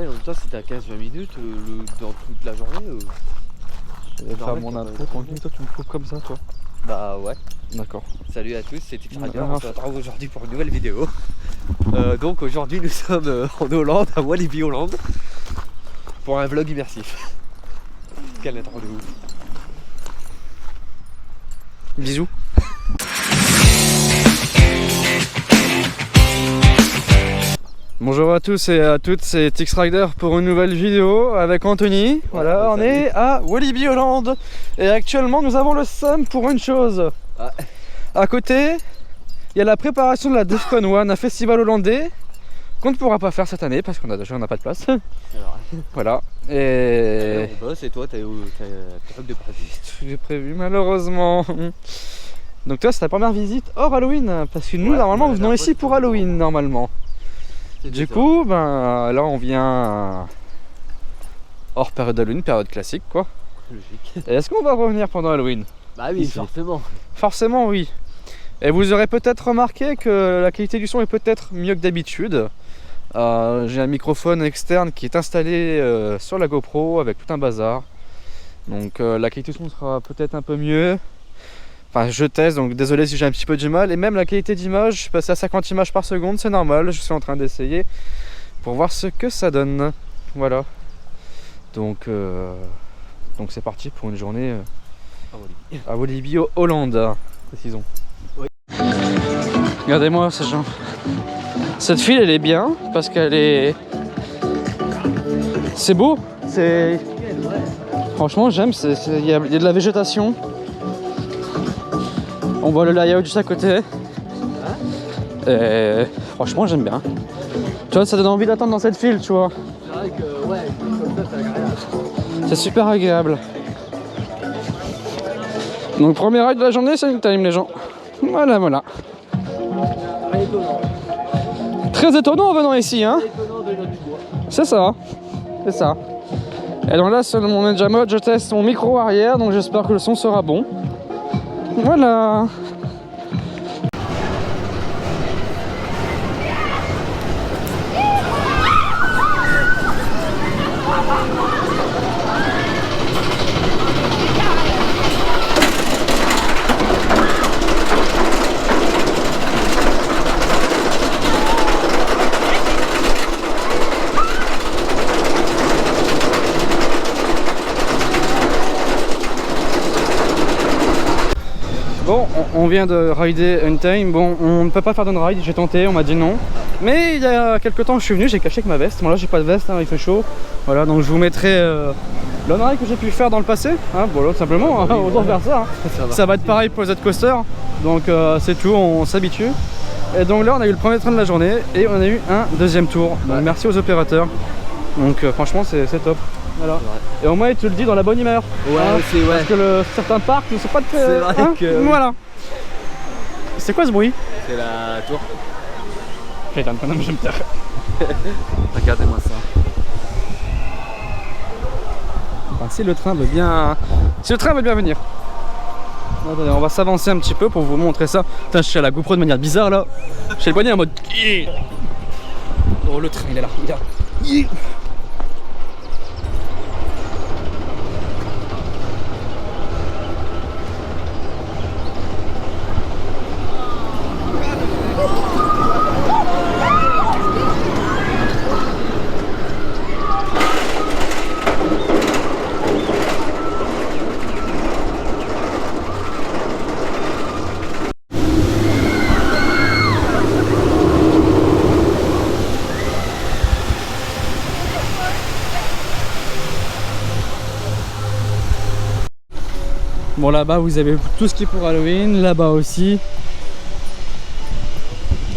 Après, en même temps, si t'as 15-20 minutes dans toute la journée. Je vais faire mon intro tranquille, toi tu me coupes comme ça, toi. Bah ouais. D'accord. Salut à tous, c'est X-Rider, on se retrouve aujourd'hui pour une nouvelle vidéo. Donc aujourd'hui nous sommes en Hollande, à Walibi Hollande, pour un vlog immersif. Quelle intro de ouf. Bisous. Bonjour à tous et à toutes, c'est X-Rider pour une nouvelle vidéo avec Anthony. Voilà, on est à Walibi Hollande et actuellement nous avons le seum pour une chose. Ah. À côté, il y a la préparation de la Defcon One, un festival hollandais qu'on ne pourra pas faire cette année parce qu'on n'a pas de place. C'est vrai. Voilà. Et on bosse et toi t'as truc de prévu. j'ai prévu malheureusement. Donc toi c'est ta première visite hors Halloween parce que nous Ouais, normalement nous venons ici pour Halloween normalement. Du coup ben là on vient hors période Halloween, période classique quoi. Logique. Et est-ce qu'on va revenir pendant Halloween? Bah oui, Ici. forcément. Forcément oui. Et vous aurez peut-être remarqué que la qualité du son est peut-être mieux que d'habitude. J'ai un microphone externe qui est installé sur la GoPro avec tout un bazar. Donc la qualité du son sera peut-être un peu mieux. Enfin je teste, donc désolé si j'ai un petit peu du mal. Et même la qualité d'image, je suis passé à 50 images par seconde, c'est normal. Je suis en train d'essayer pour voir ce que ça donne. Voilà. Donc c'est parti pour une journée à Walibi Hollande, précisons. Oui. Regardez-moi ces gens. Cette file elle est bien parce qu'elle est... C'est beau. C'est... Franchement j'aime, il y a de la végétation. On voit le layout juste à côté. Et franchement j'aime bien. Tu vois, ça donne envie d'attendre dans cette file, tu vois. C'est vrai que ouais, comme ça c'est agréable. C'est super agréable. Donc premier ride de la journée, c'est une time les gens. Voilà, voilà. Très étonnant. Très étonnant en venant ici, hein. Étonnant de notre bois. C'est ça. C'est ça. Et donc là, sur mon Ninja Mode, je teste mon micro arrière, donc j'espère que le son sera bon. Voilà. Bon, on vient de rider Untamed. Bon, on ne peut pas faire d'un ride, j'ai tenté, on m'a dit non. Mais il y a quelques temps, je suis venu, j'ai caché avec ma veste. Bon, là, j'ai pas de veste, hein, il fait chaud. Voilà, donc je vous mettrai l'on-ride que j'ai pu faire dans le passé. Hein, voilà, tout simplement, hein, autant faire ça. Hein. Ça va être pareil pour les Z-Coaster. Donc, c'est tout, on s'habitue. Et donc là, on a eu le premier train de la journée et on a eu un deuxième tour. Donc, merci aux opérateurs. Donc, franchement, c'est top. Voilà. Et au moins il te le dit dans la bonne humeur. Ouais, hein, aussi, ouais. Parce que certains parcs ne sont pas très... C'est vrai hein, que... Voilà. C'est quoi ce bruit? C'est la tour. Putain, maintenant je me taire. Regardez-moi ça. Enfin, si le train veut bien... Si le train veut bien venir. Attendez, on va s'avancer un petit peu pour vous montrer ça. Putain, je suis à la GoPro de manière bizarre là. J'ai le poignet en mode... Oh, le train il est là, il est là. Bon, là-bas vous avez tout ce qui est pour Halloween, là-bas aussi.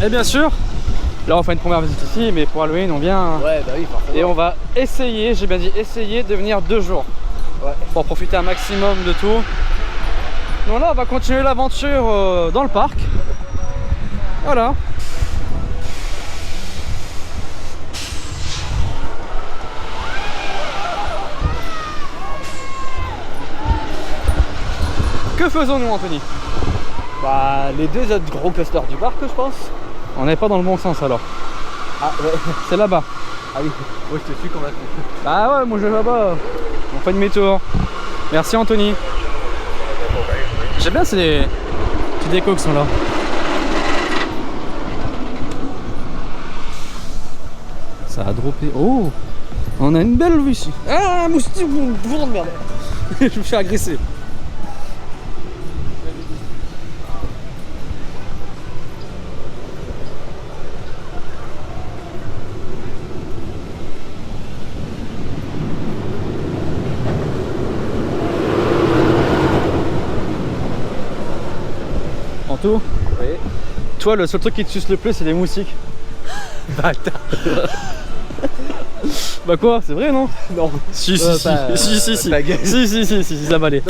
Et bien sûr, là on fait une première visite ici, mais pour Halloween on vient. Ouais, bah oui, forcément. Et on va essayer, j'ai bien dit essayer de venir 2 jours. Ouais. Pour profiter un maximum de tout. Donc là on va continuer l'aventure dans le parc. Voilà. Que faisons-nous, Anthony? Bah, les deux autres gros coasters du parc, je pense. On n'est pas dans le bon sens alors. Ah, ouais. C'est là-bas. Ah oui, moi je te suis complètement. Ah ouais, moi je vais là-bas. On fait demi-tour. Merci Anthony. J'aime bien ces petits décos qui sont là. Ça a droppé. Oh, on a une belle vue ici. Ah, moustique, vous de merde. Je me suis agressé. Anto, Oui. toi le seul truc qui te suce le plus c'est les moustiques. Bâtard. Bah quoi, c'est vrai non? Non. Si si, ta gueule. si, ça va aller.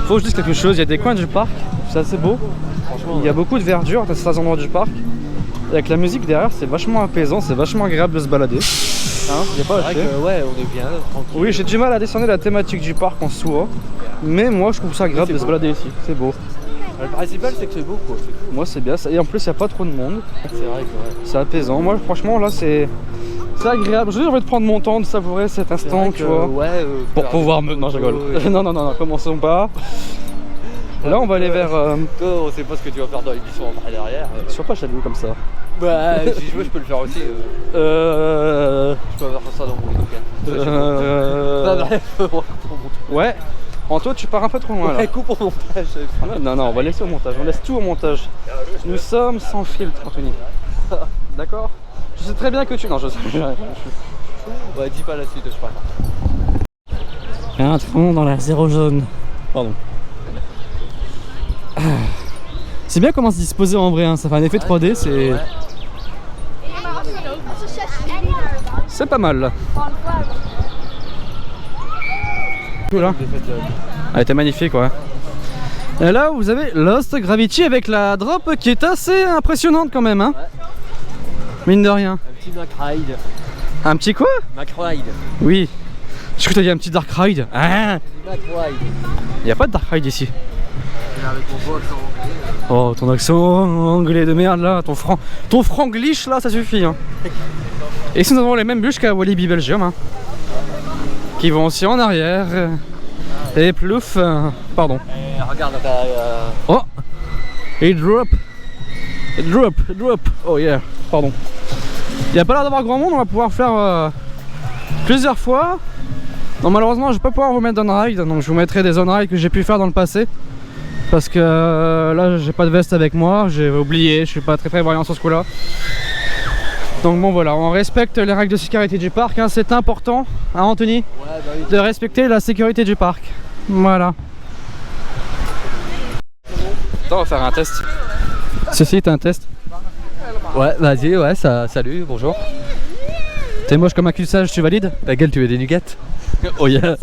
Faut que je dise quelque chose, il y a des coins du parc, c'est assez beau. Franchement, Il y a beaucoup de verdure à certains endroits du parc. Et avec la musique derrière, c'est vachement apaisant, c'est vachement agréable de se balader. Hein, y a pas à c'est vrai chier. que ouais, on est bien tranquille. Oui, j'ai du mal à descendre la thématique du parc en soi. Mais moi je trouve ça agréable C'est de se beau. balader ici, c'est beau. Le principal c'est que c'est beau quoi. C'est cool. Moi c'est bien, et en plus il n'y a pas trop de monde, C'est vrai que ouais. c'est apaisant. Moi franchement là c'est agréable. J'ai envie de prendre mon temps, de savourer cet C'est instant, vrai tu que, vois. ouais, Pour faire pouvoir des me... Non je rigole. photos et- non, commençons pas. Là on va aller vers... Toi, on sait pas ce que tu vas faire dans l'émission après derrière. Sois pas jaloux comme ça. Bah, si je veux, je peux le faire aussi. Je peux faire ça dans mon week-end. Bah, bref, on va faire mon Ouais. Anto, tu pars un peu trop loin là. Ouais, coupe au montage. Non, on va laisser au montage. On laisse tout au montage. Nous sommes sans filtre, Anthony. D'accord? Je sais très bien que tu... Non, je sais. Ouais, dis pas la suite, je préfère. Entrons dans la zéro jaune. Pardon. C'est bien comment se disposer en vrai, hein. Ça fait un effet 3D, c'est... Ouais. C'est pas mal là. Là. Elle était magnifique, ouais. Et là, vous avez Lost Gravity avec la drop qui est assez impressionnante quand même, hein. Ouais. Mine de rien. Un petit Mac Ride. Un petit quoi? Mac Ride. Oui. Je crois que t'as dit un petit Dark Ride. Hein? Mac Ride. Il n'y a pas de Dark Ride ici. Avec mon beau accent anglais. Oh, ton accent anglais de merde là, ton franglish là, ça suffit. Hein. Et ici nous avons les mêmes bûches qu'à Walibi Belgium. Hein. Qui vont aussi en arrière. Et plouf. Pardon. Et regarde, Oh! Et drop. Drop. Oh yeah. Pardon. Il n'y a pas l'air d'avoir grand monde, on va pouvoir faire plusieurs fois. Non, malheureusement, je vais pas pouvoir vous mettre d'on-ride, donc je vous mettrai des on-ride que j'ai pu faire dans le passé. Parce que là, j'ai pas de veste avec moi, j'ai oublié, je suis pas très voyant sur ce coup-là. Donc bon, voilà, on respecte les règles de sécurité du parc, hein, c'est important, hein, Anthony, ouais, bah oui. de respecter la sécurité du parc. Voilà. Attends, on va faire un test. Ceci est un test. Ouais, vas-y, ouais, ça, salut, bonjour. T'es moche comme un cul-sage, tu valides? Ta gueule, tu veux des nuggets? Oh yeah.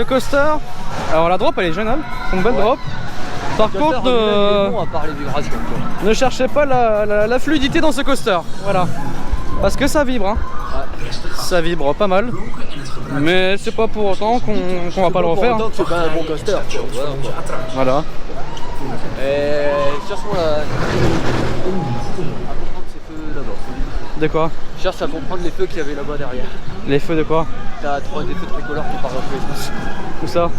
ce coaster, alors la drop elle est géniale, c'est une belle drop. Par contre, bon, à part les vibrations, quoi. ne cherchez pas la fluidité dans ce coaster, voilà. Parce que ça vibre, hein. Ouais. Ça vibre pas mal. Mais c'est pas pour autant qu'on va pas le refaire. Pour autant que c'est pas un bon coaster, quoi. Voilà. Et cherche-moi à comprendre ces feux là-bas. De quoi? Cherche à comprendre les feux qu'il y avait là-bas derrière. Les feux de quoi? T'as trouvé des feux tricolores qui partent dans tous les sens. Où ça?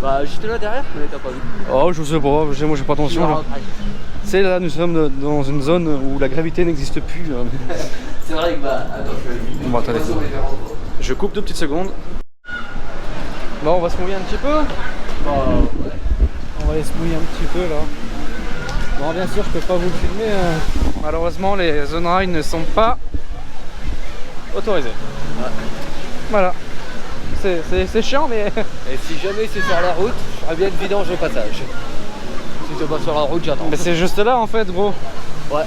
Bah juste là derrière, mais t'as pas vu. Oh je sais pas, moi j'ai pas attention. Tu sais là nous sommes dans une zone où la gravité n'existe plus. C'est vrai que bah attends, bon, attendez. Je coupe 2 petites secondes. Bon on va se mouiller un petit peu. Bah ouais. On va aller se mouiller un petit peu là. Bon bien sûr je peux pas vous le filmer. Malheureusement les zone ride ne sont pas autorisés. Ouais. Voilà. C'est chiant mais... Et si jamais c'est sur la route, je ferais bien une vidange au passage. Si c'est pas sur la route, j'attends. Mais c'est juste là en fait gros. Ouais.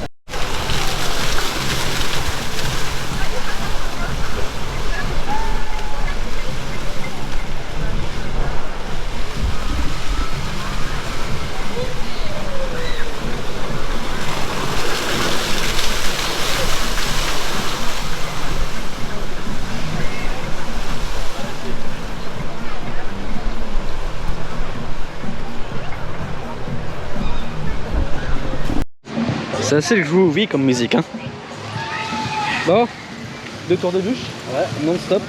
C'est assez groovy comme musique hein. Bon, 2 tours de bûche, Ouais. non-stop.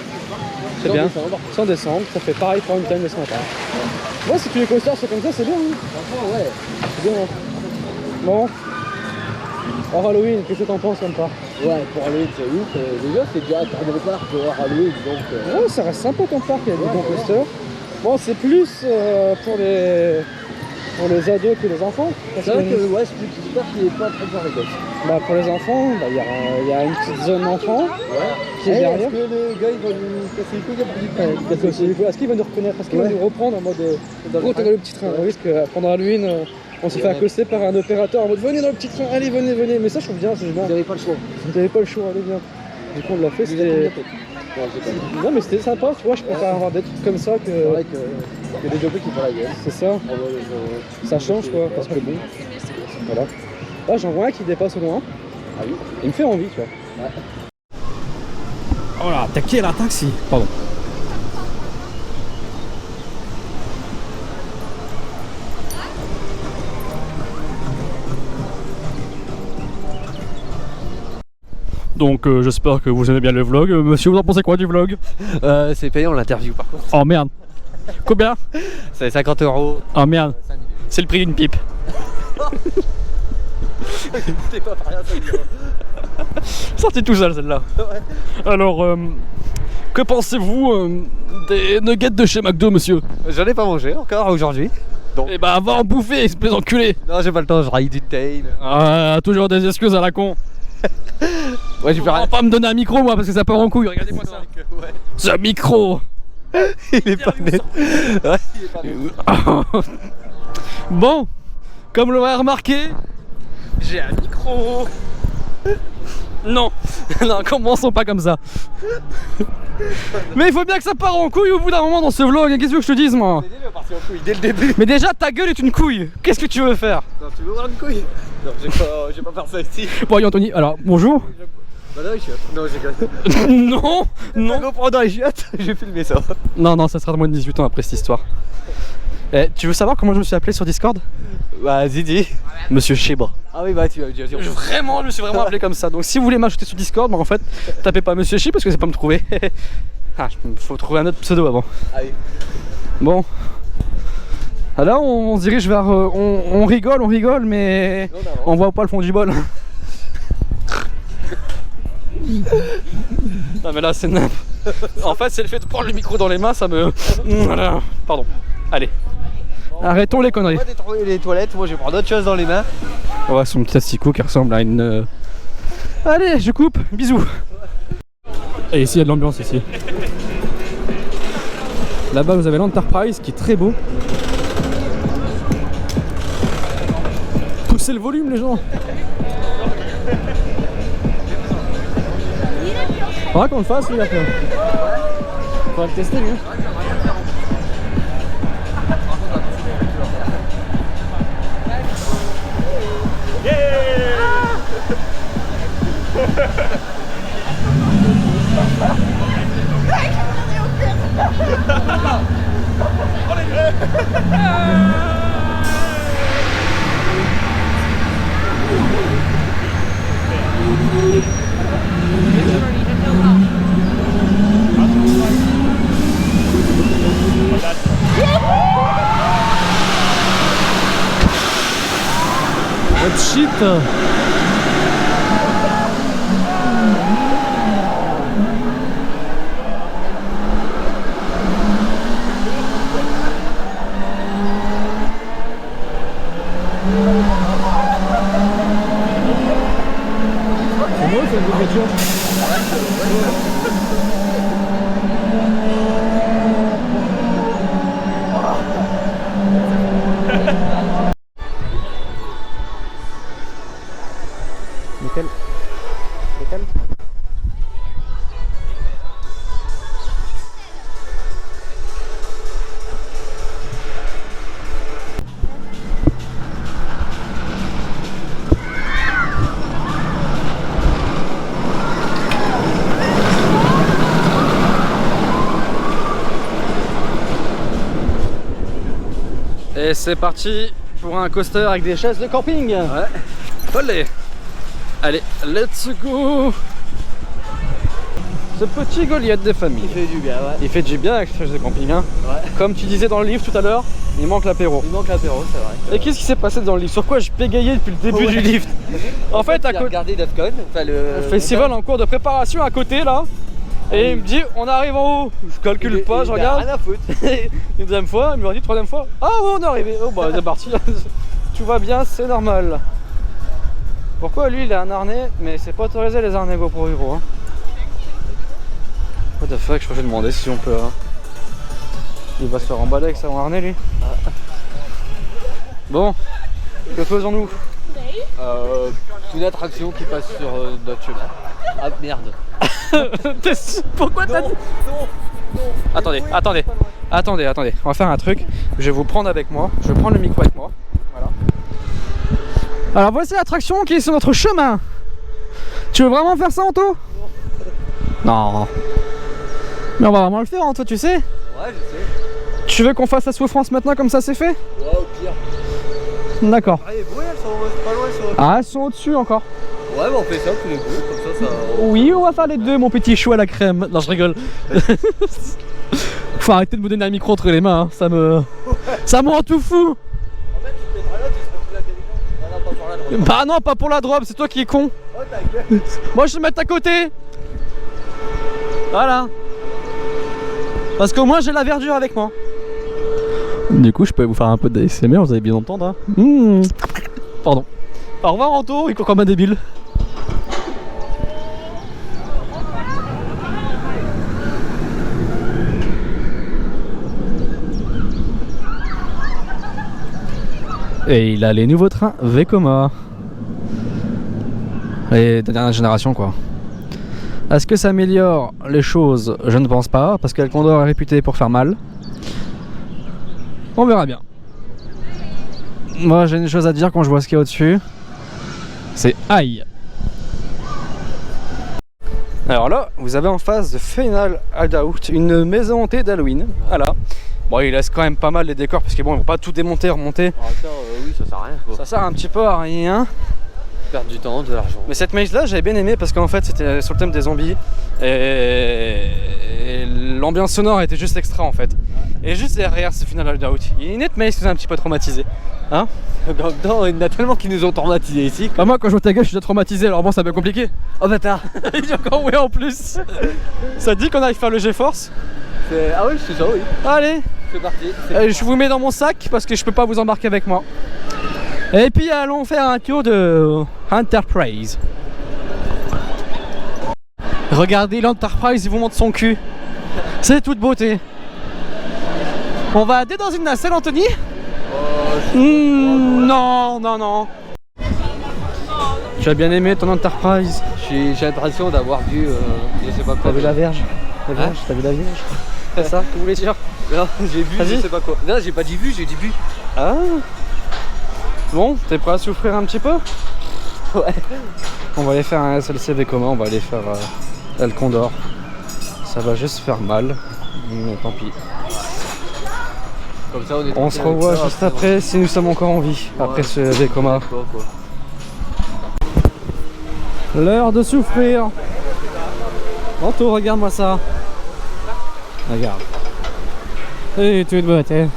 C'est bien. Sans descendre, ça fait pareil pour une time de ce matin. Moi si tous les coasters sont comme ça c'est bien hein. Franchement ouais. C'est bien hein. Bon. En Halloween, qu'est-ce que t'en penses comme ça? Ouais, pour Halloween c'est ouf. Déjà c'est déjà un bon parc pour Halloween donc... Ouais ça reste sympa ton parc, il y a des bons coasters. Bon c'est plus pour les ados que les enfants. C'est vrai que ouais, c'est plus petit parc qui est pas très bien les gosses. Bah pour les enfants, bah, il y a une petite zone enfant qui est derrière. Est-ce que les gars ils vont nous casser les couilles? Est-ce qu'ils vont nous reconnaître? Est-ce qu'ils vont nous reprendre en mode gros t'es dans le petit train? On risque pendant Halloween on s'est fait accoster par un opérateur en mode venez dans le petit train, allez venez. Mais ça je trouve bien, c'est bien. Vous n'avez pas le choix. Vous n'avez pas le choix, allez bien. Du coup on l'a fait, c'était... Non mais c'était sympa, tu vois, je préfère avoir des trucs comme ça que... C'est vrai que des jobs qui font la gueule. C'est ça, ça change quoi, parce que bon... Voilà. Là j'en vois un qui dépasse au loin. Ah oui. Il me fait envie, tu vois. Ouais. Oh là, t'as qui est la taxi? Pardon. Donc j'espère que vous aimez bien le vlog. Monsieur, vous en pensez quoi du vlog? C'est payant l'interview par contre. Oh merde. Combien? C'est 50 €. Oh merde. C'est le prix d'une pipe. T'es pas par rien, Sorti tout seul celle-là. Ouais. Alors, que pensez-vous des nuggets de chez McDo, monsieur? J'en ai pas mangé encore aujourd'hui. Eh bah va en bouffer, espèce d'enculé. Non, j'ai pas le temps, je raille du tail. Ah, toujours des excuses à la con. Ouais, j'ai On va pas me donner un micro moi parce que ça part en couille, regardez-moi ça. Ouais. Ce micro. Il est pas net. Ouais, il est pas net. Bon, comme l'aurait remarqué, j'ai un micro. Non, non, commençons pas comme ça. Mais il faut bien que ça parte en couille au bout d'un moment dans ce vlog. Qu'est-ce que tu veux que je te dise moi? Il est parti en couille dès le début. Mais déjà ta gueule est une couille. Qu'est-ce que tu veux faire? Non, tu veux voir une couille? Non, j'ai pas faire ça ici. Bon, Anthony, alors bonjour. Bah non, les chiottes. Non, j'ai gagné. Non, non. GoPro dans les chiottes, j'ai filmé ça. Non, ça sera de moins de 18 ans après cette histoire. Tu veux savoir comment je me suis appelé sur Discord? Bah, Zidi. Monsieur Chebra. Ah oui, bah tu vas dire. Je me suis vraiment appelé comme ça. Donc si vous voulez m'ajouter sur Discord, bah en fait, tapez pas Monsieur Chi parce que c'est pas me trouver. Ah, faut trouver un autre pseudo avant. Ah oui. Bon. Ah là, on se dirige vers. On rigole, mais on voit pas le fond du bol. Non, mais là, c'est nimp. En fait, c'est le fait de prendre le micro dans les mains, ça me. Voilà. Pardon. Allez. Arrêtons les conneries. On va détruire les toilettes, moi je vais prendre d'autres choses dans les mains. Ouais, son petit asticot qui ressemble à une. Allez, je coupe. Bisous. Et ici, il y a de l'ambiance ici. Là-bas, vous avez l'Enterprise qui est très beau. Poussez le volume, les gens. Faudra qu'on le fasse, lui, après. Faudra le tester, lui. shit. C'est moi, c'est une voiture. Nickel. Nickel. Et c'est parti pour un coaster avec des chaises de camping. Ouais. Allez. Allez, let's go. Ce petit Goliath des familles. Il fait du bien, ouais. Il fait du bien avec ces chaises de camping, hein. Ouais. Comme tu disais dans le livre tout à l'heure, il manque l'apéro. Il manque l'apéro, c'est vrai. Et qu'est-ce qui s'est passé dans le livre? Sur quoi je bégayais depuis le début du livre? En fait, à côté. Regardez Defcon, enfin le festival en cours de préparation à côté là. Et il me dit on arrive en haut, je calcule pas, je regarde. Rien à foutre. Une deuxième fois, il me dit troisième fois. Ah ouais, on est arrivé. Oh bah c'est parti. Tout va bien, c'est normal. Pourquoi lui il a un harnais, mais c'est pas autorisé les harnais GoPro Hero, hein. What the fuck, je vais demander si on peut. Hein. Il va se faire emballer avec son harnais lui. Bon, que faisons-nous? Une attraction qui passe sur notre chemin. Ah merde. Pourquoi t'as dit? Attendez, on va faire un truc. Je vais vous prendre avec moi, je vais prendre le micro avec moi. Voilà. Alors voici l'attraction qui est sur notre chemin. Tu veux vraiment faire ça, Anto? Non. Mais on va vraiment le faire, Anto, tu sais? Ouais, je sais. Tu veux qu'on fasse la souffrance maintenant comme ça c'est fait? Ouais, au pire. D'accord. Ah, les bruits, elles sont pas loin, elles sont... Ah, elles sont au-dessus encore. Ouais, bah on fait ça tous les deux, comme ça. Oui, on va faire les deux, mon petit chou à la crème. Non, je rigole. Faut arrêter de me donner un micro entre les mains, hein. Ça me rend tout fou. En fait, tu te mettras là, tu seras plus intelligent. Ah non, pas pour la drop. Bah non, pas pour la drop, c'est toi qui es con. Oh ta gueule. Moi je vais me mettre à côté. Voilà. Parce qu'au moins j'ai la verdure avec moi. Du coup, je peux vous faire un peu d'ASMR, vous allez bien entendre. Hein. Pardon. Au revoir, Anto, il court comme un débile. Et il a les nouveaux trains Vekoma. Les dernières générations, quoi. Est-ce que ça améliore les choses? Je ne pense pas, parce que le Condor est réputé pour faire mal. On verra bien. Moi j'ai une chose à dire quand je vois ce qu'il y a au-dessus. C'est aïe. Alors là, vous avez en face de Final Hideout, une maison hantée d'Halloween. Voilà. Bon, il laisse quand même pas mal les décors parce que bon, ils vont pas tout démonter, remonter. Oui, ça sert à rien, quoi. Ça sert un petit peu à rien. Perdre du temps, de l'argent. Mais cette maze là, j'avais bien aimé parce qu'en fait, c'était sur le thème des zombies. Et l'ambiance sonore était juste extra en fait. Et juste derrière ce Final Hideout, il y a une nette maze qui nous a un petit peu traumatisé. Hein? Non, il y en a tellement qui nous ont traumatisés ici. Bah moi quand je vois ta gueule je suis déjà traumatisé, alors bon ça va être compliqué. Oh bâtard. Il dit encore oui en plus. Ça te dit qu'on aille faire le GeForce? Ah oui, c'est ça, oui. Allez. C'est parti. Je vous mets dans mon sac parce que je peux pas vous embarquer avec moi. Et puis allons faire un tour de Enterprise. Regardez l'Enterprise, il vous montre son cul. C'est toute beauté. On va aller dans une nacelle, Anthony? Non, non, non. Tu as bien aimé ton Enterprise? J'ai l'impression d'avoir vu, je sais pas quoi. T'as vu la Vierge? Hein? T'as vu la Vierge? C'est ça que vous voulez dire? Non, j'ai vu, je sais pas quoi. Non, j'ai pas dit vu, j'ai dit bu. Ah. Bon, t'es prêt à souffrir un petit peu? Ouais. On va aller faire un SLC Vekoma, on va aller faire El Condor. Ça va juste faire mal, mais tant pis. Comme ça, on se revoit juste après si nous sommes encore en vie, ouais, après ce Vekoma. L'heure de souffrir. Anto, regarde-moi ça. Regarde. Et toute beauté.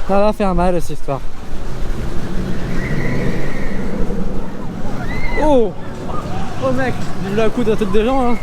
Ça va faire mal cette histoire. Oh! Oh mec, vive la coup de la tête des gens hein.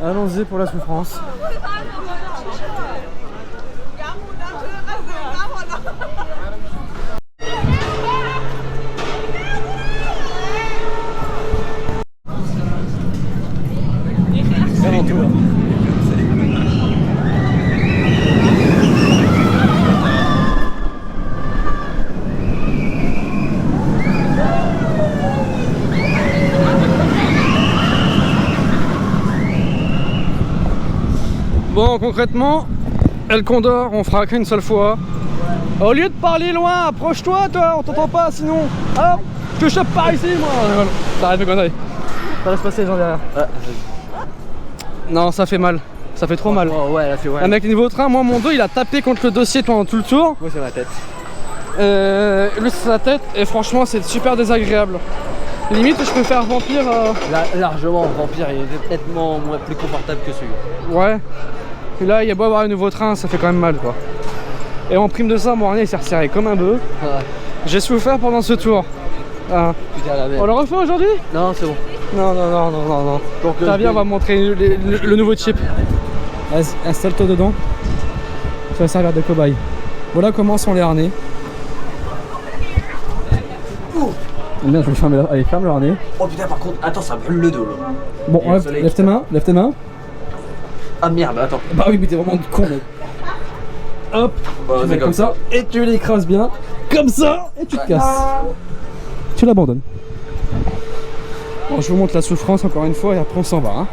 Allons-y pour la souffrance. Bon, concrètement, El Condor, on fera qu'une seule fois. Au lieu de parler loin, approche-toi, toi, on t'entend pas sinon. Hop, je te chope par ici, moi. T'arrêtes mes conneries. Ça va se passer les gens derrière. Non, ça fait mal. Ça fait trop mal. Oh, ouais, là c'est ouais. Un mec niveau train, moi mon dos il a tapé contre le dossier pendant tout le tour. Moi c'est ma tête. Lui c'est sa tête et franchement c'est super désagréable. Limite je préfère Vampire. Largement, Vampire il est nettement plus confortable que celui-là. Ouais. Et là il y a beau avoir un nouveau train, ça fait quand même mal quoi. Et en prime de ça, mon harnais il s'est resserré comme un bœuf. Ouais. J'ai souffert pendant ce tour. Putain, la merde. On le refait aujourd'hui? Non, c'est bon. Non. Donc viens, on va montrer le nouveau chip. Vas-y, installe-toi dedans. Ça va servir de cobaye. Voilà comment sont les harnais. Bien, je vais fermer là. Allez, ferme le harnais. Oh putain, par contre, attends, ça brûle le dos là. Bon, lève tes mains, lève tes mains. Ah merde, attends. Bah oui, mais t'es vraiment con, mec. Hop, tu mets comme ça, et tu l'écrases bien, comme ça, et tu te casses. Tu l'abandonnes. Bon, je vous montre la souffrance encore une fois, et après on s'en va. Hein.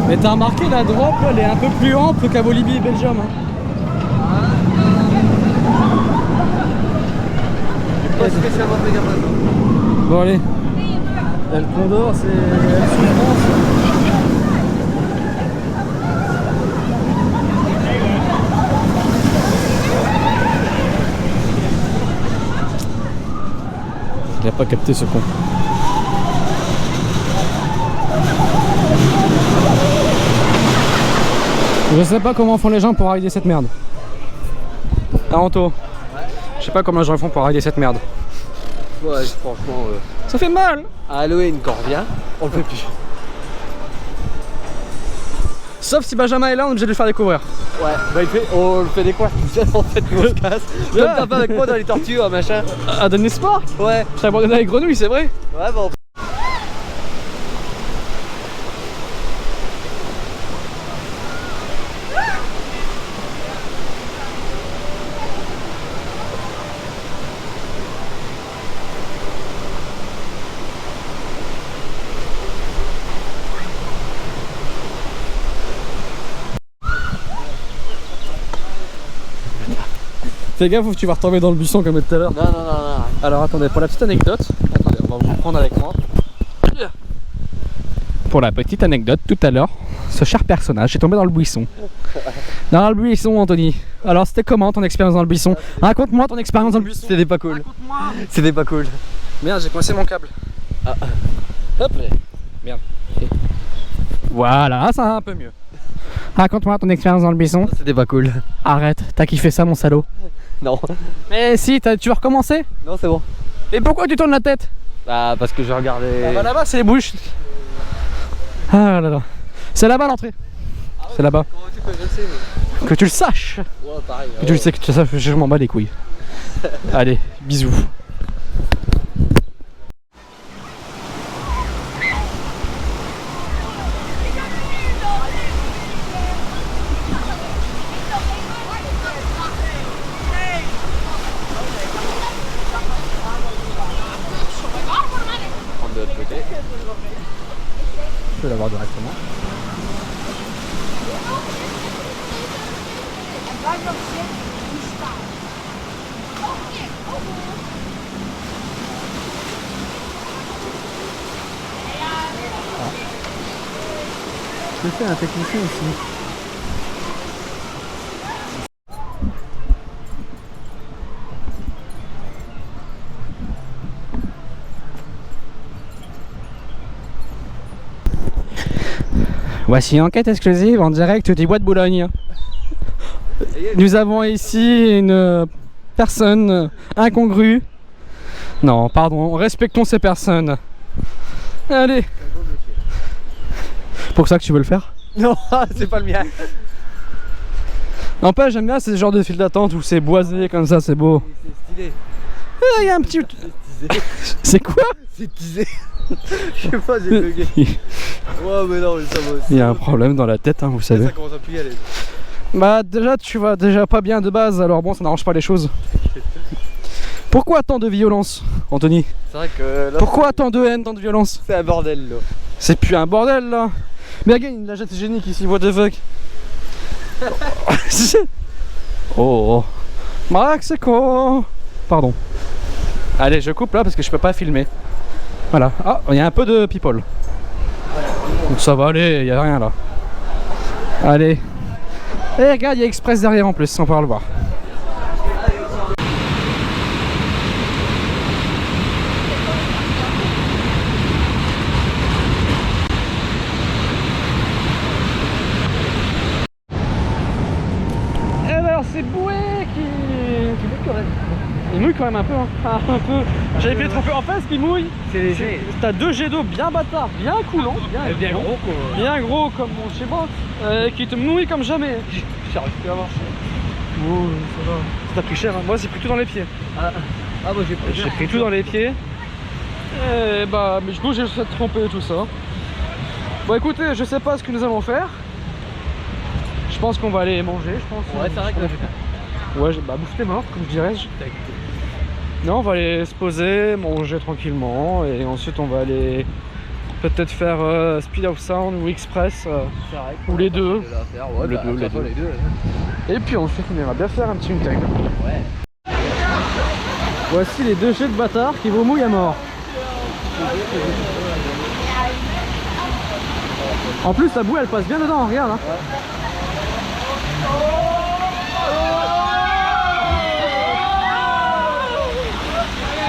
Mais t'as remarqué la drop, elle est un peu plus ample qu'à Bolivie et Belgium. Hein. Bon allez, El Condor c'est El Souffrance. Il a pas capté ce con. Je sais pas comment font les gens pour rider cette merde. Ah Anto, ouais. Je sais pas comment les gens font pour rider cette merde. Ouais, franchement. Ça fait mal. À Halloween, quand on revient, on le fait plus. Sauf si Benjamin est là, on est obligé de le faire découvrir. Ouais, bah on le fait découvrir tout seul en fait, on se casse. Comme t'as pas avec moi dans les tortues, machin. À donner sport. Ouais. Je t'ai abandonné avec Grenouille, c'est vrai. Ouais, bon. Fais gaffe ou tu vas retomber dans le buisson comme tout à l'heure. Non. Alors attendez, pour la petite anecdote, attendez, on va vous prendre avec moi. Pour la petite anecdote, tout à l'heure, ce cher personnage est tombé dans le buisson. Dans le buisson, Anthony. Alors c'était comment ton expérience dans le buisson? Raconte-moi ton expérience dans le buisson. C'était pas cool. C'était pas cool. Merde, j'ai coincé mon câble. Ah. Hop là. Merde. Voilà, ça va un peu mieux. Raconte-moi ton expérience dans le buisson. C'était pas cool. Arrête, t'as kiffé ça mon salaud? Non. Mais si, tu vas recommencer? Non, c'est bon. Et pourquoi tu tournes la tête? Bah parce que je regardais. Ah bah là-bas c'est les bouches. Ah là là. C'est là-bas l'entrée. Ah ouais, c'est là-bas. Que tu le saches. Ouais, pareil. Que tu le sais, que tu le saches, je m'en bats les couilles. Allez, bisous. De l'autre côté. Je peux l'avoir directement. Je fais un technicien ici. Voici enquête exclusive en direct du Bois de Boulogne. Nous avons ici une personne incongrue. Non, pardon, respectons ces personnes. Allez. Pour ça que tu veux le faire? Non, c'est pas le mien. N'empêche, j'aime bien ce genre de file d'attente où c'est boisé comme ça, c'est beau. C'est stylé. Il y a un petit... C'est quoi? C'est teasé. Je sais pas, j'ai bugué. Ouais, mais non, mais ça va aussi. Il y a un problème dans la tête, hein, vous savez. Ça commence à plus y aller. Bah déjà, tu vas déjà pas bien de base, alors bon, ça n'arrange pas les choses. Pourquoi tant de violence, Anthony? C'est vrai que là, Pourquoi tant de haine, tant de violence? c'est un bordel là. C'est plus un bordel là. Mais regarde, la jette génique ici, what the fuck. Oh, Max, c'est con. Pardon. Allez, je coupe là parce que je peux pas filmer. Voilà. Ah, il y a un peu de people. Donc ça va aller, il y a rien là. Allez. Et regarde, il y a Express derrière en plus, on pourra le voir. Et alors c'est Boué qui mouille quand même. Il mouille quand même un peu, hein. Un peu. J'avais fait trop peu. En fait, ce qui mouille, C'est léger. t'as deux jets d'eau bien bâtards, bien coulants, Bien gros quoi. bien gros comme mon chez moi, qui te mouille comme jamais. J'arrive plus à marcher. Oh, ça va. Ça t'a pris cher, hein. Moi c'est pris tout dans les pieds. Ah, moi j'ai pris. J'ai pris tout dans les pieds. Et bah, mais du coup j'ai essayé de tromper tout ça. Bon écoutez, je sais pas ce que nous allons faire. Je pense qu'on va aller manger, je pense. Ouais, c'est vrai que. Ouais, bah bouffe tes morts, comme je dirais. Non, on va aller se poser, manger tranquillement et ensuite on va aller peut-être faire Speed of Sound ou Express ou les deux. Ouais, Les deux, les deux. Et puis ensuite on ira bien faire un petit Untag. Ouais. Voici les deux jets de bâtards qui vous mouillent à mort. En plus la boue elle passe bien dedans, regarde hein.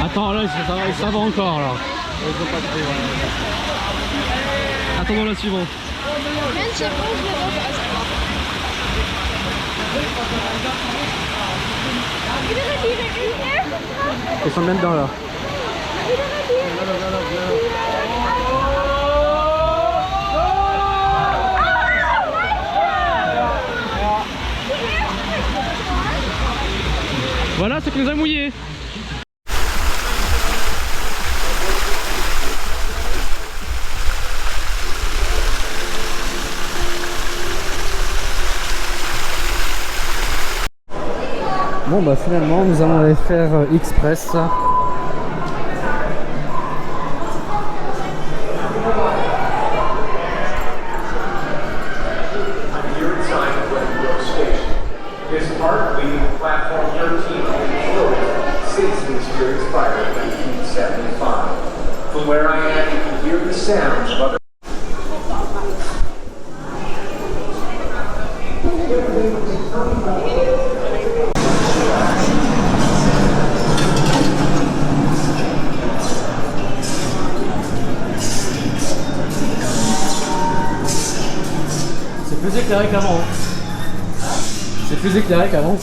Attends là ça va encore là. Attendons la suivante. Ils sont bien dedans là. Voilà ce qui nous a mouillé. Bon bah finalement nous allons aller faire Express. This part leaving platform 13 since the experience prior to 1975. From where I am, you can hear the sounds of other. C'est plus éclairé qu'avant. C'est plus éclairé qu'avant.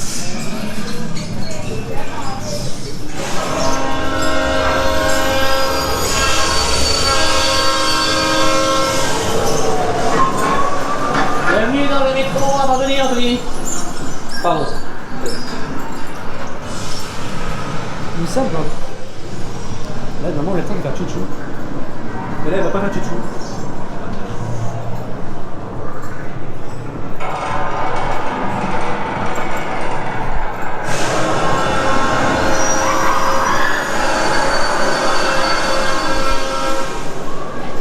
Bienvenue dans le métro, abandonné Anthony. Pardon. Il me semble. Là, normalement, le temps il va faire chouchou. Mais là, il va pas faire chouchou.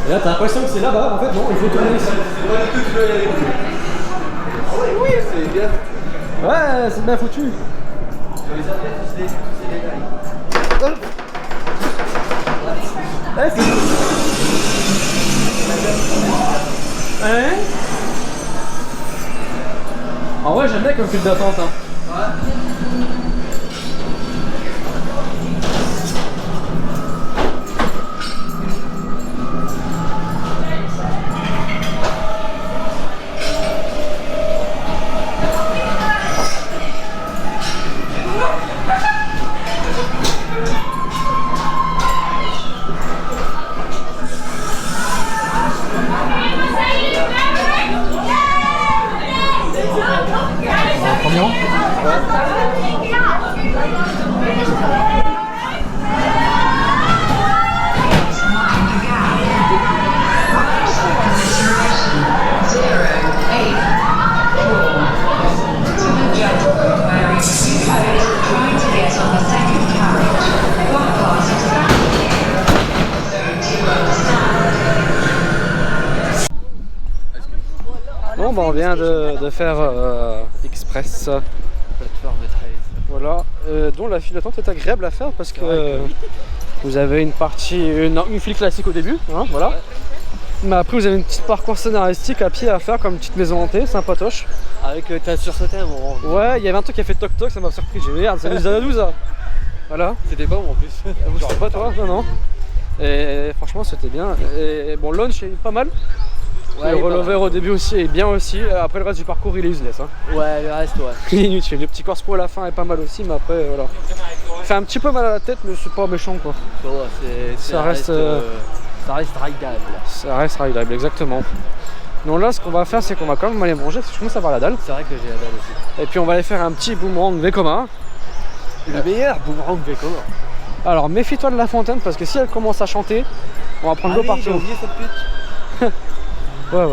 Et là, t'as l'impression que c'est là-bas, en fait, non, il faut tourner ici. C'est pas du tout que tu dois y aller. Oui, c'est bien. Ouais, c'est bien foutu. Sur les serviettes, tous ces détails. Ouais, c'est... Ouais. En vrai, j'aime bien comme fil d'attente. Hein. Ouais. Bon, bah on vient de faire Express. Plateforme 13. Voilà, dont la file d'attente est agréable à faire parce que vous avez une partie, une file classique au début, hein, voilà. Ouais. Mais après vous avez une petite parcours scénaristique à pied à faire comme une petite maison hantée, sympatoche. Avec t'as sursauté un moment. Ouais, il y avait un truc qui a fait toc toc, ça m'a surpris, j'ai dit merde, ça nous a nous ça. Voilà. C'était pas bon en plus. Vous savez pas toi? Non, non. Et franchement c'était bien. Et bon, launch est pas mal. Ouais, le rollover au début aussi est bien aussi. Après le reste du parcours il est useless. Hein. Ouais, le reste ouais. Il est inutile. Le petit corse-po à la fin est pas mal aussi, mais après voilà. Fait un petit peu mal à la tête, mais c'est pas méchant quoi. Ça reste rideable. Ça reste rideable, exactement. Donc là, ce qu'on va faire, c'est qu'on va quand même aller manger parce que je commence à avoir la dalle. C'est vrai que j'ai la dalle aussi. Et puis on va aller faire un petit boomerang Vekoma. Le meilleur boomerang Vekoma. Alors méfie-toi de la fontaine parce que si elle commence à chanter, on va prendre l'eau partout. J'ai oublié cette pute. Ouais.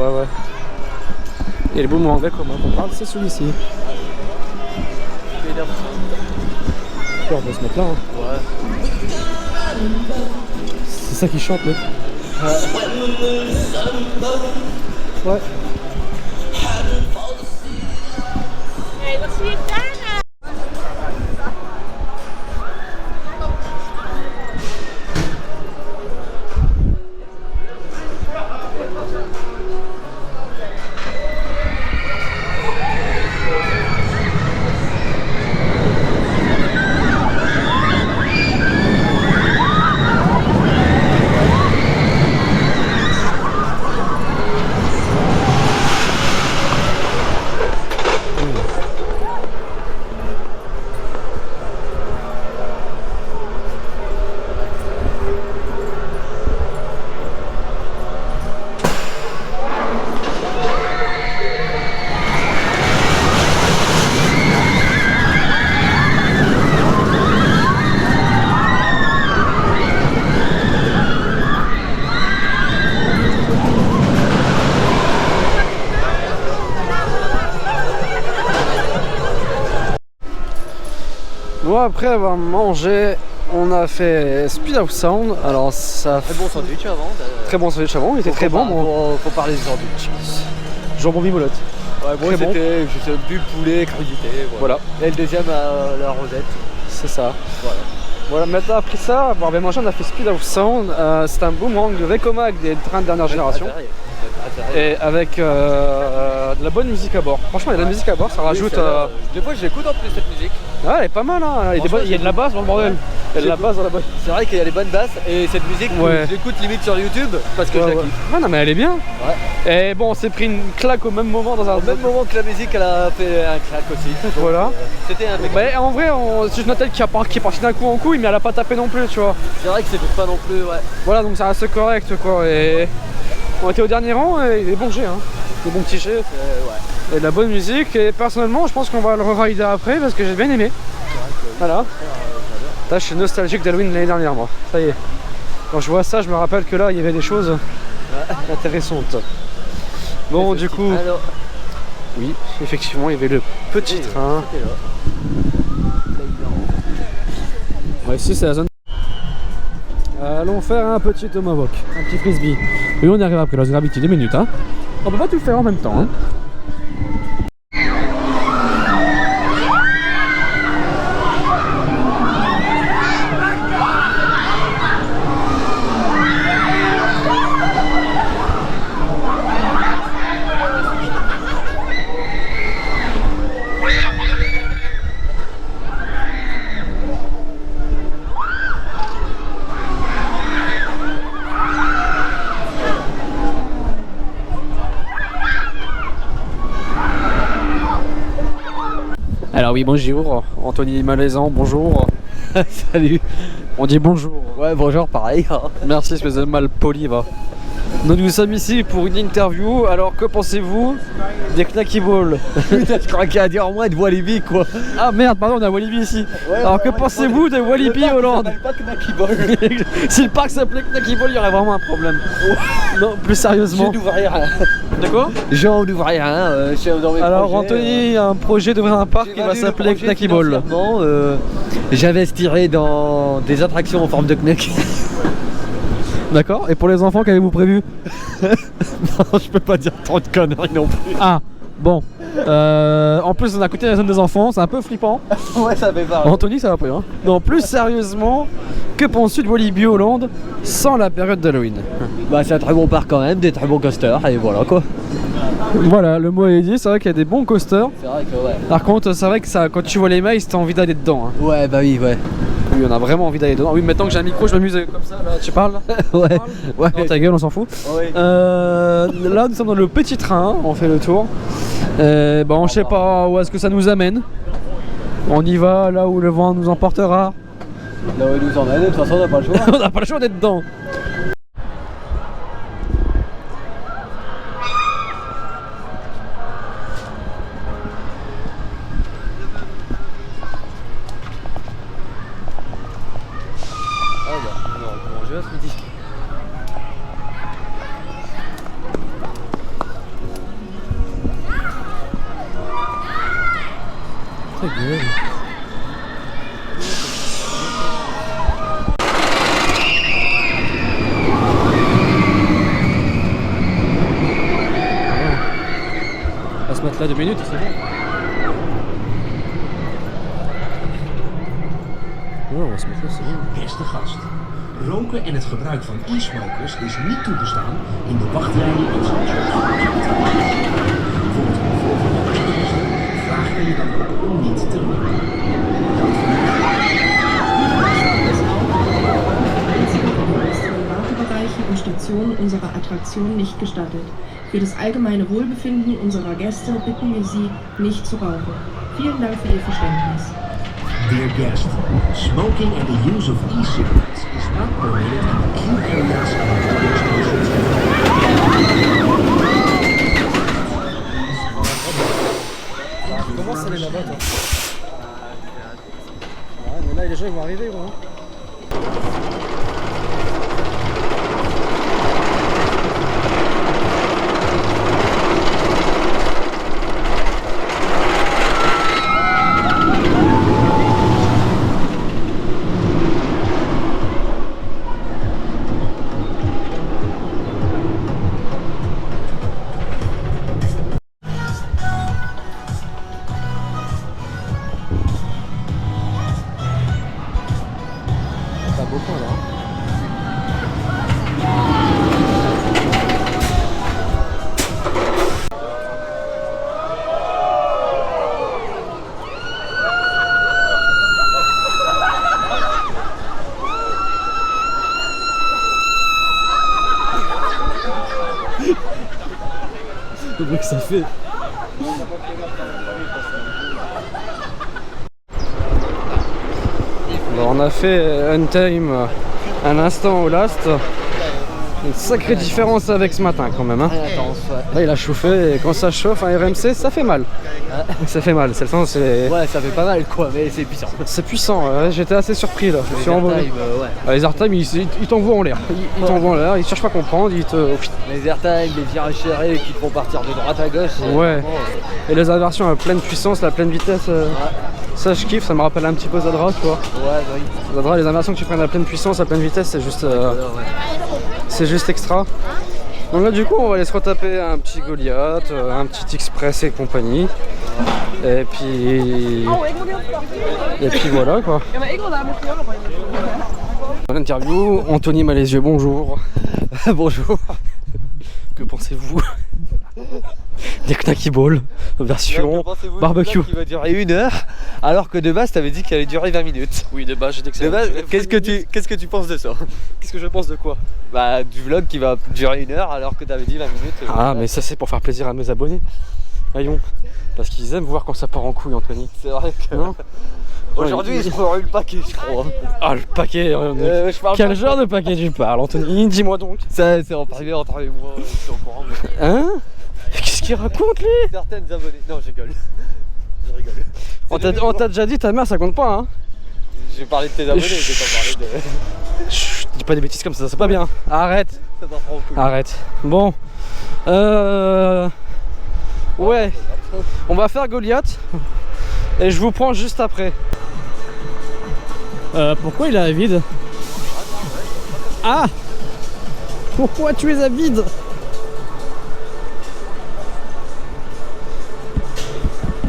Et le boomerang Vekoma qu'on parle, c'est celui-ci. On va se mettre là. Hein. Ouais. C'est ça qui chante, mec. Ouais. Hey, what's your plan? Bon, après avoir mangé, on a fait Speed of Sound. Alors ça. Très bon sandwich avant. Très bon sandwich avant, il était très bon. Faut parler des sandwichs. Jambon bimolotte. Ouais, bon, c'était juste du poulet, crudité. Voilà. Et le deuxième à la rosette. C'est ça. Voilà. Voilà, maintenant après ça, bon, bien mangé, on a fait Speed of Sound. C'est un boomerang de Vekoma avec des trains de dernière génération. Et avec de la bonne musique à bord. Franchement, il y a de la musique à bord, ça rajoute. Des fois, je l'écoute en plus cette musique. Ouais, elle est pas mal, hein. Il y a de la basse dans le bordel. Il y a de la basse dans la boîte. C'est vrai qu'il y a des bonnes basses et cette musique, je l'écoute limite sur YouTube parce que je la kiffe. Ouais, non, mais elle est bien. Ouais. Et bon, on s'est pris une claque au même moment dans un. Au même moment que la musique, elle a fait un claque aussi. Voilà. C'était un mec. Bah, en vrai, c'est une hôtel qui est parti d'un coup en couille, mais elle a pas tapé non plus, tu vois. C'est vrai que c'était pas non plus, ouais. Voilà, donc ça reste correct, quoi. Et on était au dernier rang et il est bon jet, hein. Des bons petits jets. Ouais. Et de la bonne musique. Et personnellement, je pense qu'on va le re-rider après parce que j'ai bien aimé. Voilà. Là, je suis nostalgique d'Halloween l'année dernière, moi. Ça y est. Quand je vois ça, je me rappelle que là, il y avait des choses intéressantes. Bon, du coup. Alors... Oui, effectivement, il y avait le petit train. Ouais, ici, c'est la zone. Allons faire un petit tomahawk, un petit frisbee. Oui, on y arrive après, la gravité 2 minutes. Hein. On peut pas tout faire en même temps. Hein. Alors oui, bonjour, Anthony Malaisan, bonjour. Salut. On dit bonjour. Ouais, bonjour, pareil. Merci, espèce de mal poli, va. Donc nous sommes ici pour une interview, alors que pensez-vous des Knacky Ball? Je crois qu'il y a à dire en moins de Walibi quoi. Ah merde, pardon, on a Walibi ici. Alors que pensez-vous de Walibi Hollande? Pas Knacky Ball. Si le parc s'appelait Knacky Ball, il y aurait vraiment un problème. Non, plus sérieusement. Je n'ouvre rien. De quoi? J'en ouvre rien. Je suis dans mes Alors projets, Anthony a un projet d'ouvrir un parc qui va s'appeler Knacky Ball. J'investirai dans des attractions en forme de Knack. D'accord, et pour les enfants, qu'avez-vous prévu? Non, je peux pas dire trop de conneries non plus. Ah, bon. En plus, on a côté la zone des enfants, c'est un peu flippant. Ouais, ça fait pas. Anthony, ça va pas, hein. Non, plus sérieusement, que penses-tu de Walibi Hollande sans la période d'Halloween? Bah, c'est un très bon parc quand même, des très bons coasters, et voilà quoi. Voilà, le mot est dit, c'est vrai qu'il y a des bons coasters. C'est vrai que ouais. Par contre, c'est vrai que ça, quand tu vois les mailles, t'as envie d'aller dedans. Hein. Ouais, bah oui, ouais. Oui, on a vraiment envie d'aller dedans. Oui, maintenant que j'ai un micro, je m'amuse comme ça. Là, tu parles là? Ouais. Ouais. Non, ta gueule, on s'en fout. Ouais. Là, nous sommes dans le petit train, on fait le tour. Bon, je sais pas où est-ce que ça nous amène. On y va là où le vent nous emportera. Là où il nous emmène, de toute façon, on n'a pas le choix. On n'a pas le choix d'être dedans. Ah bah, on va manger à ce midi. Ta gueule. On va se mettre là 2 minutes, c'est bon. Ouais, on va se mettre là, c'est bon. Beste gast, roken en het gebruik van e-smokers is niet toegestaan in de wachtrijen en Zandvoort. Voor het vervolg van de wetgeving vragen we je dan ook om niet te roken. Im Wartebereich und Stationen unserer Attraktion nicht gestattet. Für das allgemeine Wohlbefinden unserer Gäste bitten wir Sie, nicht zu rauchen. Vielen Dank für Ihr Verständnis. Dear guest, smoking and the use of e-cigarettes is not permitted in the queue areas of the train stations. Comment ça aller là-bas, toi? Ouais, mais là, les gens ils vont arriver, gros. T'as beaucoup là. Le bruit que ça fait. Alors on a fait Untime un instant au last. Une sacrée différence avec ce matin quand même. Hein. Là il a chauffé et quand ça chauffe un RMC ça fait mal. Ça fait mal, c'est le sens. Ouais, ça fait pas mal quoi, mais c'est puissant. C'est puissant, ouais. J'étais assez surpris là. Je me suis envolé. Ouais. Les airtime ils t'envoient en l'air. Ils t'envoient en l'air, ils cherchent pas à comprendre, ils te. Les airtime, les virages serrés qui te font partir de droite à gauche. Ouais. Et les inversions à pleine puissance, à pleine vitesse. Ça je kiffe, ça me rappelle un petit peu Zadra, tu vois. Ouais, bah oui. Zadra, les inversions que tu prennes à pleine puissance, à pleine vitesse, c'est juste. C'est juste extra. Donc là du coup on va aller se retaper un petit Goliath, un petit Express et compagnie. Et puis voilà quoi. Dans l'interview, Anthony Malaisan, bonjour. Bonjour. Que pensez-vous des Knacky Ball version barbecue? Qui va durer 1 heure, alors que de base t'avais dit qu'elle allait durer 20 minutes. Oui, de base j'ai dit que De base, qu'est-ce que tu penses de ça? Qu'est-ce que je pense de quoi? Bah du vlog qui va durer 1 heure alors que t'avais dit 20 minutes. Ah mais ça c'est pour faire plaisir à mes abonnés. Voyons. Parce qu'ils aiment voir quand ça part en couille, Anthony. C'est vrai que. Non. Aujourd'hui, je prends eu le paquet, je crois. Ah, le paquet. Je parle Quel pas. genre de paquet tu parles, Anthony? Dis-moi donc. Ça, c'est en privé entre et moi, je suis au courant. Mais... Hein? Qu'est-ce qu'il raconte, lui? Certaines abonnées. Non, je rigole. Je rigole. On t'a déjà dit, ta mère, ça compte pas, hein? J'ai parlé de tes abonnés, j'ai pas parlé de. Chut, dis pas des bêtises comme ça, c'est pas bien. Arrête. Ça part en couille. Arrête. Bon. Ouais. On va faire Goliath. Et je vous prends juste après. Pourquoi il est à vide? Ah! Pourquoi tu es à vide?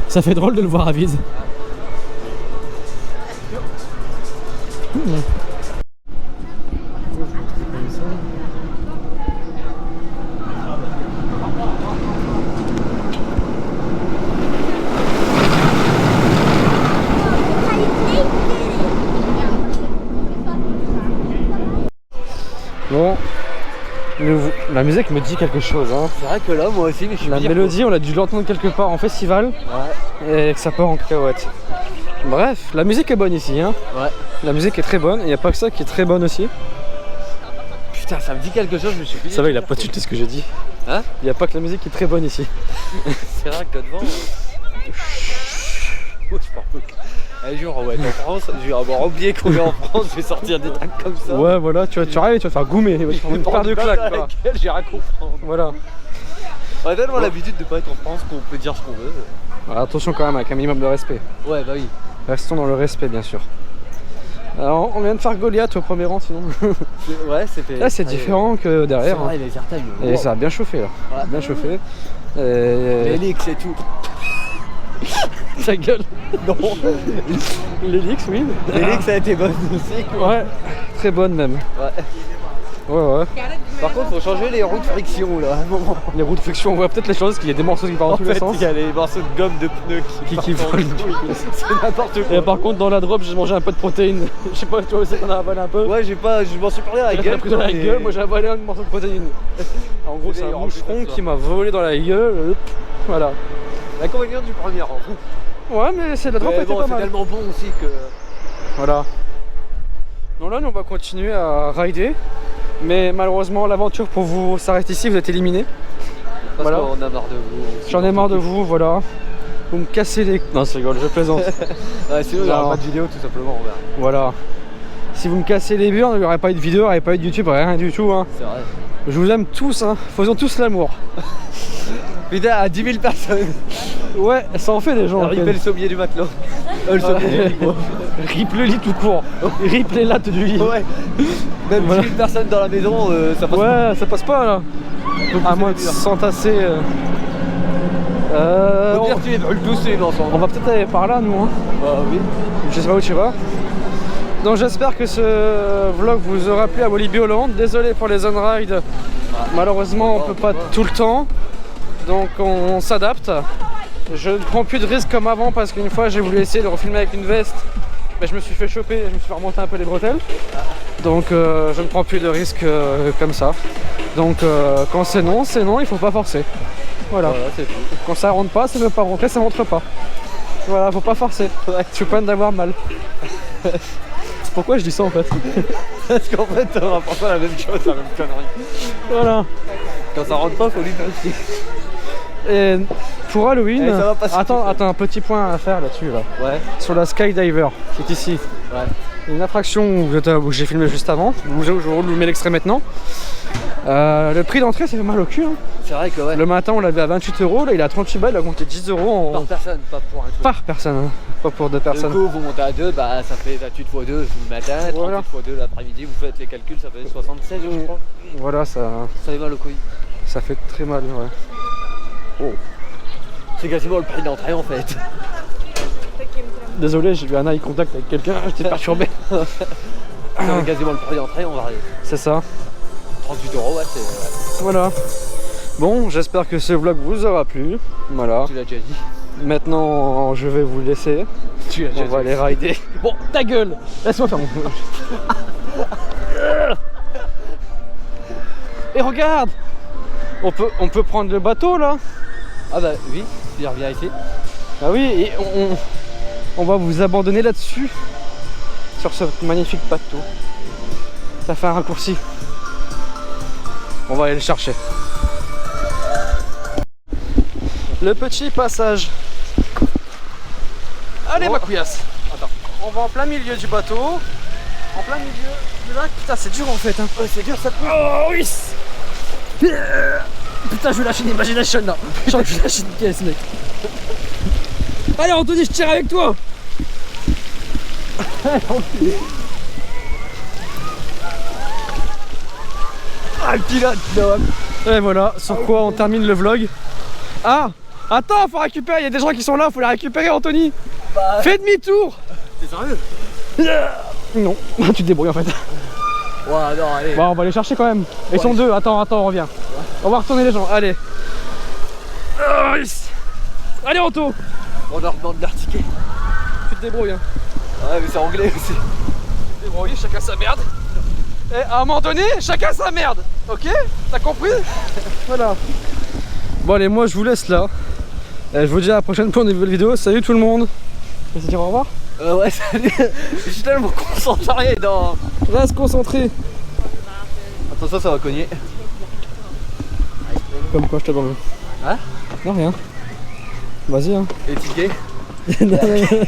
Ça fait drôle de le voir à vide. Bon, la musique me dit quelque chose, hein. C'est vrai que là, moi aussi, mais je suis La bien mélodie, on l'a dû l'entendre quelque part en festival et que ça part en cacahuète. Bref, la musique est bonne ici, hein. Ouais. La musique est très bonne, il n'y a pas que ça qui est très bonne aussi. Putain, ça me dit quelque chose, je me suis dit. Ça va, il a pas tué ce que j'ai dit. Hein? Il n'y a pas que la musique qui est très bonne ici. C'est vrai que devant. Oh, je parle peu. Un jour, on va être en France, je vais avoir oublié qu'on est en France, je vais sortir des trucs comme ça. Ouais, voilà, tu arrives, tu vas te faire goumer, tu vas te faire une paire de claques, quoi. J'ai rien compris. Voilà. On a tellement l'habitude de pas être en France qu'on peut dire ce qu'on veut. Alors, attention quand même, avec un minimum de respect. Ouais, bah oui. Restons dans le respect, bien sûr. Alors, on vient de faire Goliath au premier rang, sinon. Ouais, c'était. Là, c'est différent que derrière. Ouais, il est certain. Et ça a bien chauffé, là. Ouais. Bien chauffé. L'Helix et tout. Ta gueule. Non. L'Helix, oui. L'Helix a été bonne aussi, quoi. Ouais, très bonne même. Ouais. Ouais. Par contre, faut changer les roues de friction là, à un moment. Les roues de friction, on voit peut-être les choses, qu'il y a des morceaux qui partent dans En tous les fait, sens. il y a les morceaux de gomme de pneus qui volent. C'est n'importe quoi. Et par contre, dans la drop, j'ai mangé un peu de protéines. Je sais pas, toi aussi, t'en as avalé un peu. Ouais, je m'en suis parlé à la J'ai gueule. pris dans la gueule, moi j'ai avalé un morceau de protéines. En gros, c'est un moucheron qui m'a volé dans la gueule. Voilà. L'inconvénient du premier rang. Ouais, mais c'est la drop Mais était bon, pas c'est mal. tellement bon aussi que. Voilà. Donc là, nous on va continuer à rider. Mais malheureusement, l'aventure pour vous s'arrête ici, vous êtes éliminés. Parce Voilà. qu'on a marre de vous. J'en ai marre de vous, voilà. Vous me cassez les. Non, c'est rigole, je plaisante. Ouais, sinon, il n'y Non. aura pas de vidéo tout simplement. Voilà. Si vous me cassez les burnes, il n'y aurait pas eu de vidéo, il n'y aurait pas eu de YouTube, rien du tout. Hein. C'est vrai. Je vous aime tous, hein. Faisons tous l'amour. Putain, à 10 000 personnes. Ouais, ça en fait des gens. Rip le sommier du matelot. Le sommier du lit, quoi. Rip le lit tout court. Rip les lattes du lit. Ouais. Même Voilà. 10 000 personnes dans la maison, ça passe pas. Ouais, ça passe pas là. À moins de s'entasser. Au pire, tu les brûles tous les ensemble. On va peut-être aller par là, nous. Hein. Bah oui. Je sais pas où tu vas. Donc j'espère que ce vlog vous aura plu à Walibi Holland. Désolé pour les on-ride. Malheureusement, on peut pas tout le temps. Donc on s'adapte. Je ne prends plus de risques comme avant parce qu'une fois j'ai voulu essayer de refilmer avec une veste. Mais je me suis fait choper, je me suis fait remonter un peu les bretelles. Donc je ne prends plus de risques comme ça. Donc quand c'est non, il faut pas forcer. Voilà. Voilà, c'est tout. Quand ça rentre pas, ça veut pas rentrer, ça rentre pas. Voilà, faut pas forcer. Tu peux d'avoir mal. Pourquoi je dis ça en fait? Parce qu'en fait, on rapporte pas la même chose, la même connerie. Voilà. Quand ça rentre pas, faut lui passer. Et pour Halloween, Eh, ça va passer tout seul. attends, un petit point à faire là-dessus là. Ouais. Sur la Skydiver qui est ici. Ouais. Une attraction où j'ai filmé juste avant. Je vous mets l'extrait maintenant. Le prix d'entrée, ça fait mal au cul. Hein. C'est vrai que ouais. Le matin, on l'avait à 28 €. Là, il est à 38 balles. Il a compté 10 € Par personne, pas pour un tour. par personne. Hein. Pas pour deux Du personnes. coup, vous montez à 2, bah ça fait 28 x 2 le matin, 38 Voilà. x 2 l'après-midi, vous faites les calculs, ça fait 76 je crois. Voilà, ça Ça fait mal au couille. fait très mal. Ouais. Oh. C'est quasiment le prix d'entrée en fait. Désolé, j'ai eu un eye contact avec quelqu'un. J'étais perturbé. C'est quasiment le prix d'entrée, on va arriver. C'est ça. 38 €, ouais, c'est. Voilà. Bon, j'espère que ce vlog vous aura plu. Voilà. Tu l'as déjà dit. Maintenant, je vais vous laisser. Tu l'as On va aller rider. Bon, ta gueule. Laisse-moi faire mon Et regarde, on peut prendre le bateau là. Ah bah oui, il revient ici. Ah oui, et on va vous abandonner là-dessus, sur ce magnifique bateau. Ça fait un raccourci. On va aller le chercher. Le petit passage. Allez, ma couillasse. Attends, on va en plein milieu du bateau. En plein milieu du lac. Putain, c'est dur en fait. Hein. Ouais, c'est dur ça. Oh oui. Putain, je vais lâcher une imagination là. Je crois que je lâche une pièce, mec. Allez, Anthony, je tire avec toi. Ah, le pilote, non. Et voilà, sur quoi on termine le vlog. Ah, attends, faut récupérer, il y a des gens qui sont là, faut les récupérer, Anthony. Bah, Fais demi-tour. t'es sérieux? Non, tu te débrouilles en fait. Ouais, non, allez. Bon, on va les chercher quand même. Ils sont deux, attends, on revient. On va retourner les gens, allez. Allez, Anto. On leur demande leur ticket. Tu te débrouilles. Hein. Ouais, mais c'est anglais aussi. Tu te débrouilles, chacun sa merde. Et à un moment donné, chacun sa merde. Ok? T'as compris? Voilà. Bon, allez, moi je vous laisse là. Et je vous dis à la prochaine pour une nouvelle vidéo. Salut tout le monde. Tu veux dire au revoir? Ouais, salut. Je suis tellement concentré dans... Reste concentré. Attention, ça va cogner. Comme quoi, je te demande. Hein? Non, rien. Vas-y, hein. Les tickets. Non, non, non.